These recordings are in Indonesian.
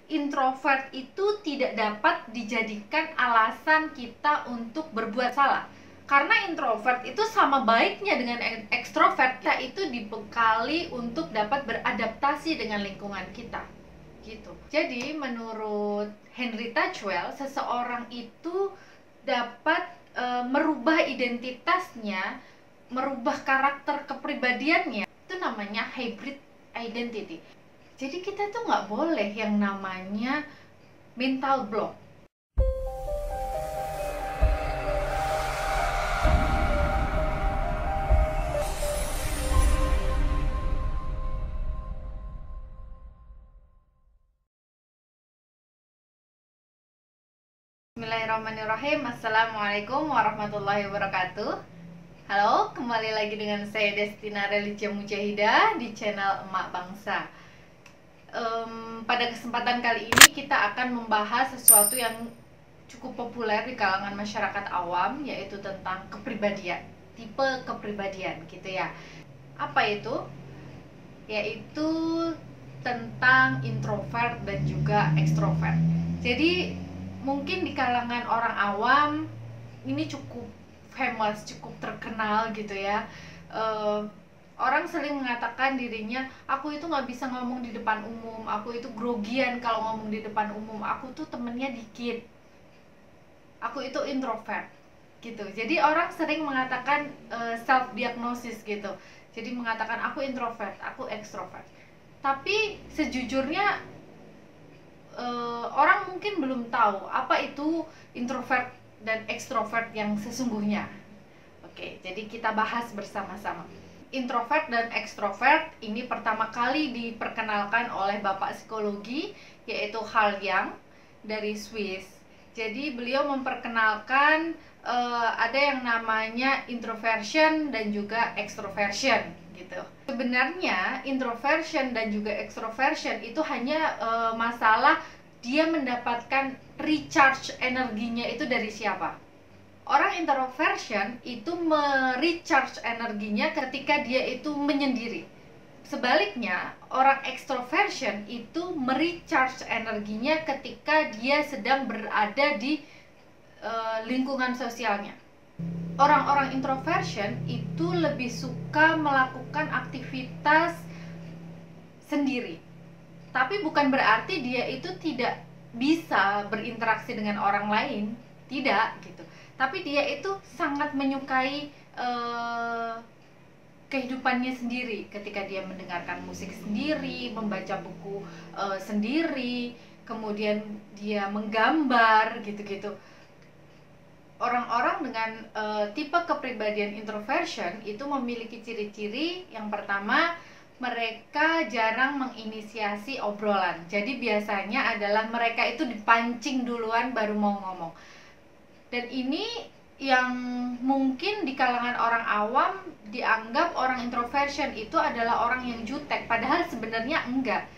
introvert itu tidak dapat dijadikan alasan kita untuk berbuat salah. Karena introvert itu sama baiknya dengan ekstrovert, kita itu dibekali untuk dapat beradaptasi dengan lingkungan kita. Gitu. Jadi menurut Henry Tajwell, seseorang itu dapat merubah identitasnya, merubah karakter kepribadiannya. Itu namanya hybrid identity. Jadi kita tuh nggak boleh yang namanya mental block. Bismillahirrahmanirrahim. Assalamualaikum warahmatullahi wabarakatuh. Halo, kembali lagi dengan saya Destina Religia Mujahidah di channel Emak Bangsa. Pada kesempatan kali ini kita akan membahas sesuatu yang cukup populer di kalangan masyarakat awam, yaitu tentang kepribadian, tipe kepribadian gitu ya. Apa itu? Yaitu tentang introvert dan juga ekstrovert. Jadi mungkin di kalangan orang awam ini cukup famous, cukup terkenal gitu ya. Orang sering mengatakan dirinya, aku itu nggak bisa ngomong di depan umum, aku itu grogian kalau ngomong di depan umum, aku tuh temennya dikit, aku itu introvert gitu. Jadi orang sering mengatakan self diagnosis gitu. Jadi mengatakan aku introvert, aku ekstrovert. Tapi sejujurnya orang mungkin belum tahu apa itu introvert dan ekstrovert yang sesungguhnya. Oke, jadi kita bahas bersama-sama. Introvert dan ekstrovert ini pertama kali diperkenalkan oleh bapak psikologi, yaitu Carl Jung dari Swiss. Jadi beliau memperkenalkan ada yang namanya introversion dan juga extroversion gitu. Sebenarnya introversion dan juga extroversion itu hanya masalah dia mendapatkan recharge energinya itu dari siapa. Orang introversion itu merecharge energinya ketika dia itu menyendiri. Sebaliknya, orang extroversion itu merecharge energinya ketika dia sedang berada di lingkungan sosialnya. Orang-orang introversion itu lebih suka melakukan aktivitas sendiri. Tapi bukan berarti dia itu tidak bisa berinteraksi dengan orang lain, tidak gitu. Tapi dia itu sangat menyukai kehidupannya sendiri ketika dia mendengarkan musik sendiri, membaca buku sendiri, kemudian dia menggambar gitu-gitu. Orang-orang dengan tipe kepribadian introversion itu memiliki ciri-ciri. Yang pertama, mereka jarang menginisiasi obrolan. Jadi biasanya adalah mereka itu dipancing duluan baru mau ngomong. Dan ini yang mungkin di kalangan orang awam dianggap orang introversion itu adalah orang yang jutek, padahal sebenarnya enggak.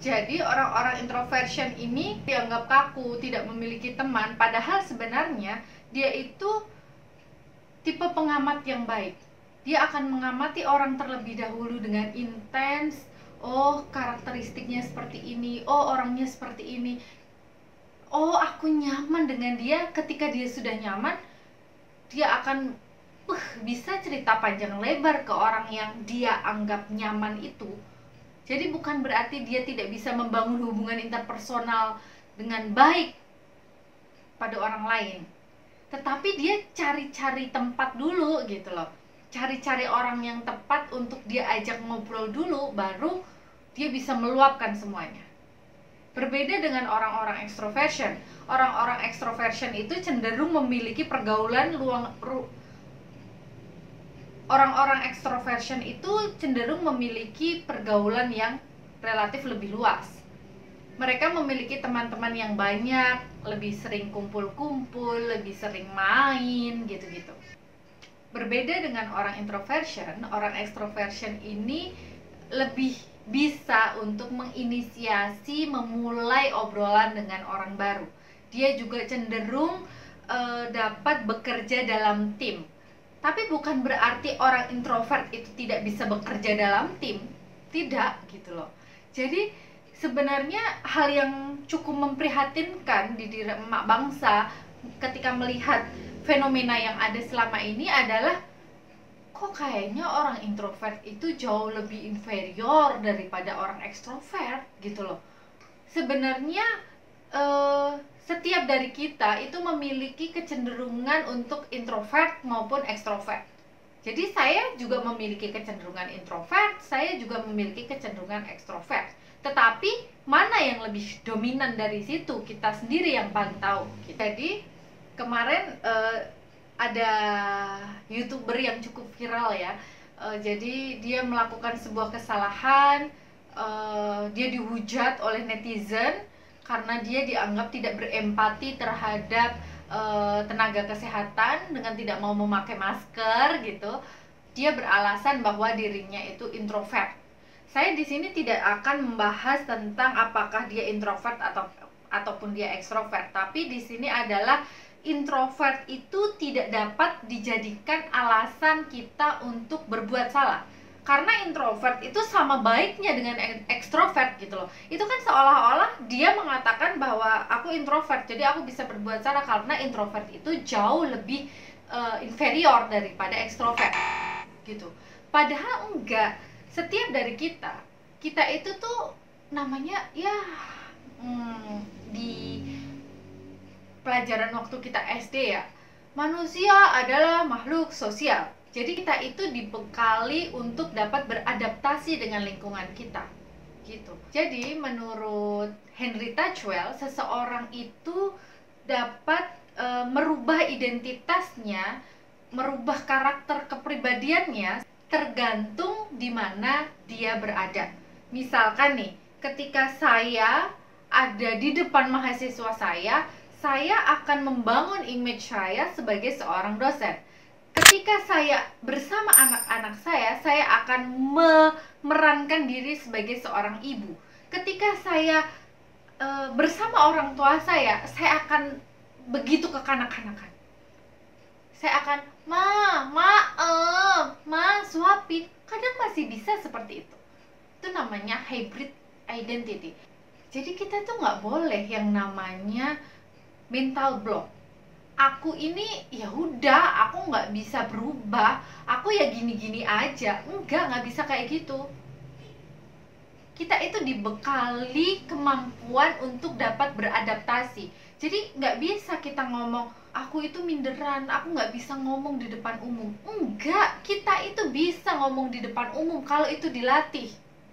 Jadi orang-orang introversion ini dianggap kaku, tidak memiliki teman, padahal sebenarnya dia itu tipe pengamat yang baik. Dia akan mengamati orang terlebih dahulu dengan intens. Oh, karakteristiknya seperti ini, oh orangnya seperti ini, oh aku nyaman dengan dia. Ketika dia sudah nyaman, dia akan bisa cerita panjang lebar ke orang yang dia anggap nyaman itu. Jadi bukan berarti dia tidak bisa membangun hubungan interpersonal dengan baik pada orang lain, tetapi dia cari-cari tempat dulu gitu loh, cari-cari orang yang tepat untuk dia ajak ngobrol dulu, baru dia bisa meluapkan semuanya. Berbeda dengan orang-orang extroversion. Orang-orang extroversion itu cenderung memiliki pergaulan orang-orang extroversion itu cenderung memiliki pergaulan yang relatif lebih luas. Mereka memiliki teman-teman yang banyak, lebih sering kumpul-kumpul, lebih sering main gitu-gitu. Berbeda dengan orang introversion, orang extroversion ini lebih bisa untuk menginisiasi, memulai obrolan dengan orang baru. Dia juga cenderung dapat bekerja dalam tim. Tapi bukan berarti orang introvert itu tidak bisa bekerja dalam tim. Tidak gitu loh. Jadi Sebenarnya hal yang cukup memprihatinkan di diri emak bangsa ketika melihat fenomena yang ada selama ini adalah kok kayaknya orang introvert itu jauh lebih inferior daripada orang ekstrovert gitu loh. Sebenarnya setiap dari kita itu memiliki kecenderungan untuk introvert maupun ekstrovert. Jadi saya juga memiliki kecenderungan introvert, saya juga memiliki kecenderungan ekstrovert. Tetapi mana yang lebih dominan dari situ, kita sendiri yang paling tahu. Jadi kemarin ada YouTuber yang cukup viral ya. Jadi dia melakukan sebuah kesalahan, dia dihujat oleh netizen karena dia dianggap tidak berempati terhadap tenaga kesehatan dengan tidak mau memakai masker gitu. Dia beralasan bahwa dirinya itu introvert. Saya di sini tidak akan membahas tentang apakah dia introvert ataupun dia ekstrovert, tapi di sini adalah introvert itu tidak dapat dijadikan alasan kita untuk berbuat salah. Karena introvert itu sama baiknya dengan ekstrovert gitu loh. Itu kan seolah-olah dia mengatakan bahwa aku introvert, jadi aku bisa berbuat salah karena introvert itu jauh lebih inferior daripada ekstrovert gitu. Padahal enggak. Setiap dari kita itu tuh namanya ya di pelajaran waktu kita SD ya, manusia adalah makhluk sosial. Jadi kita itu dibekali untuk dapat beradaptasi dengan lingkungan kita gitu. Jadi menurut Henry Tajwell, seseorang itu dapat merubah identitasnya, merubah karakter kepribadiannya tergantung di mana dia berada. Misalkan nih, ketika saya ada di depan mahasiswa saya akan membangun image saya sebagai seorang dosen. Ketika saya bersama anak-anak saya akan memerankan diri sebagai seorang ibu. Ketika saya bersama orang tua saya akan begitu kekanak-kanakan. Saya akan, ma, suapin. Kadang masih bisa seperti itu. Itu namanya hybrid identity. Jadi kita tuh nggak boleh yang namanya mental block. Aku ini ya udah, aku nggak bisa berubah, aku ya gini-gini aja. Nggak bisa kayak gitu. Kita itu dibekali kemampuan untuk dapat beradaptasi. Jadi nggak bisa kita ngomong, aku itu minderan, aku nggak bisa ngomong di depan umum. Enggak, kita itu bisa ngomong di depan umum kalau itu dilatih.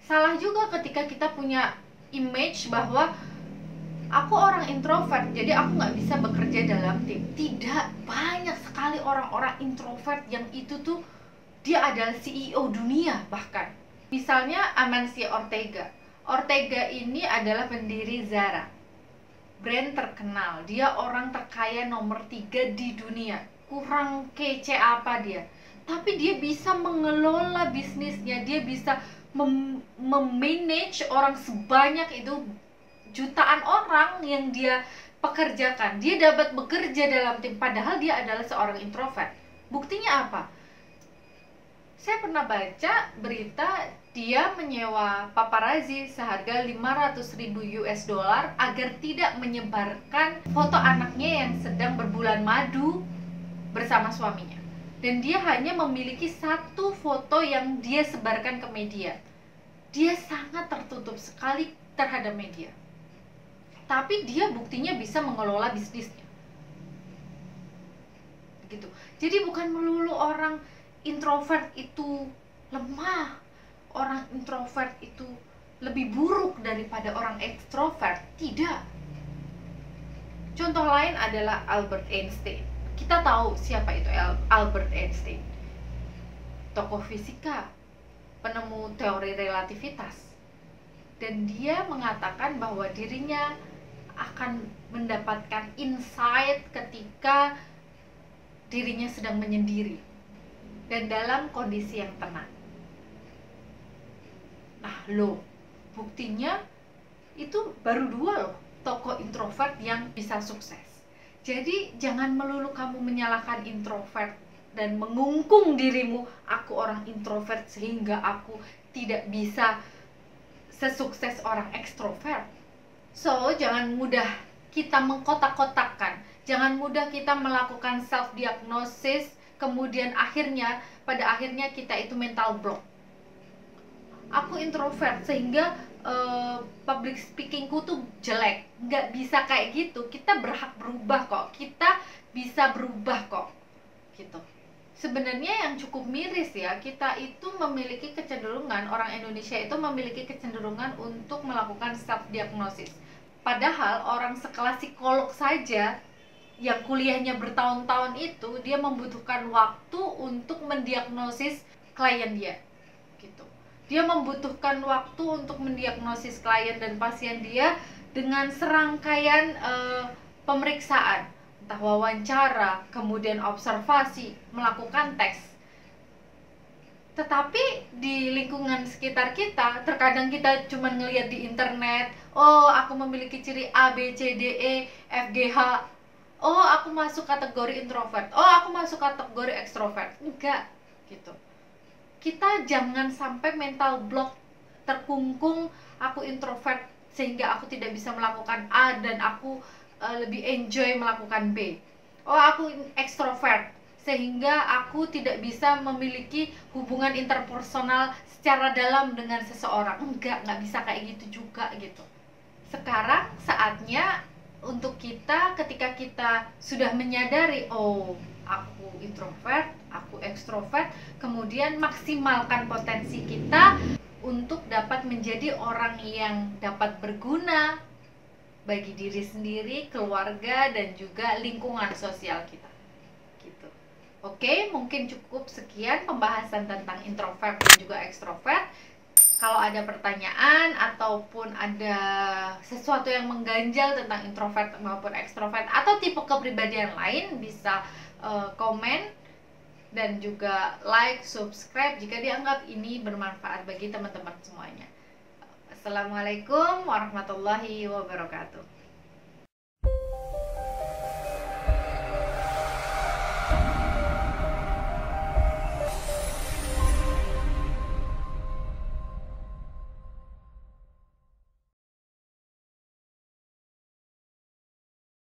Salah juga ketika kita punya image bahwa aku orang introvert, jadi aku nggak bisa bekerja dalam tim. Tidak, banyak sekali orang-orang introvert yang itu tuh dia adalah CEO dunia bahkan. Misalnya Amancio Ortega. Ortega ini adalah pendiri Zara, brand terkenal. Dia orang terkaya nomor 3 di dunia. Kurang kece apa dia? Tapi dia bisa mengelola bisnisnya. Dia bisa memanage orang sebanyak itu, jutaan orang yang dia pekerjakan. Dia dapat bekerja dalam tim, padahal dia adalah seorang introvert. Buktinya apa? Saya pernah baca berita dia menyewa paparazzi seharga 500.000 US dollar agar tidak menyebarkan foto anaknya yang sedang berbulan madu bersama suaminya. Dan dia hanya memiliki satu foto yang dia sebarkan ke media. Dia sangat tertutup sekali terhadap media. Tapi dia buktinya bisa mengelola bisnisnya. Gitu. Jadi bukan melulu orang introvert itu lemah, orang introvert itu lebih buruk daripada orang ekstrovert. Tidak. Contoh lain adalah Albert Einstein. Kita tahu siapa itu Albert Einstein. Tokoh fisika, penemu teori relativitas. Dan dia mengatakan bahwa dirinya akan mendapatkan insight ketika dirinya sedang menyendiri dan dalam kondisi yang tenang. Nah loh, buktinya itu baru 2 loh tokoh introvert yang bisa sukses. Jadi jangan melulu kamu menyalahkan introvert dan mengungkung dirimu, aku orang introvert sehingga aku tidak bisa sesukses orang ekstrovert. So, jangan mudah kita mengkotak-kotakkan, jangan mudah kita melakukan self diagnosis, kemudian pada akhirnya kita itu mental block. Aku introvert sehingga public speakingku tuh jelek. Nggak bisa kayak gitu. Kita berhak berubah kok, kita bisa berubah kok, gitu. Sebenarnya yang cukup miris ya, kita itu memiliki kecenderungan, orang Indonesia itu memiliki kecenderungan untuk melakukan self diagnosis. Padahal orang sekelas psikolog saja yang kuliahnya bertahun-tahun itu, dia membutuhkan waktu untuk mendiagnosis klien dia, gitu. Dia membutuhkan waktu untuk mendiagnosis klien dan pasien dia dengan serangkaian pemeriksaan, entah wawancara, kemudian observasi, melakukan tes. Tetapi di lingkungan sekitar kita, terkadang kita cuma ngelihat di internet, oh aku memiliki ciri A, B, C, D, E, F, G, H, oh aku masuk kategori introvert, oh aku masuk kategori ekstrovert. Enggak, gitu. Kita jangan sampai mental block, terkungkung, aku introvert sehingga aku tidak bisa melakukan A dan aku lebih enjoy melakukan B. Oh aku ekstrovert sehingga aku tidak bisa memiliki hubungan interpersonal secara dalam dengan seseorang. Enggak bisa kayak gitu juga, gitu. Sekarang saatnya untuk kita, ketika kita sudah menyadari, oh aku introvert, aku ekstrovert, kemudian maksimalkan potensi kita untuk dapat menjadi orang yang dapat berguna bagi diri sendiri, keluarga, dan juga lingkungan sosial kita, gitu. Oke, mungkin cukup sekian pembahasan tentang introvert dan juga ekstrovert. Kalau ada pertanyaan ataupun ada sesuatu yang mengganjal tentang introvert maupun ekstrovert atau tipe kepribadian lain, bisa komen dan juga like, subscribe jika dianggap ini bermanfaat bagi teman-teman semuanya. Assalamualaikum warahmatullahi wabarakatuh.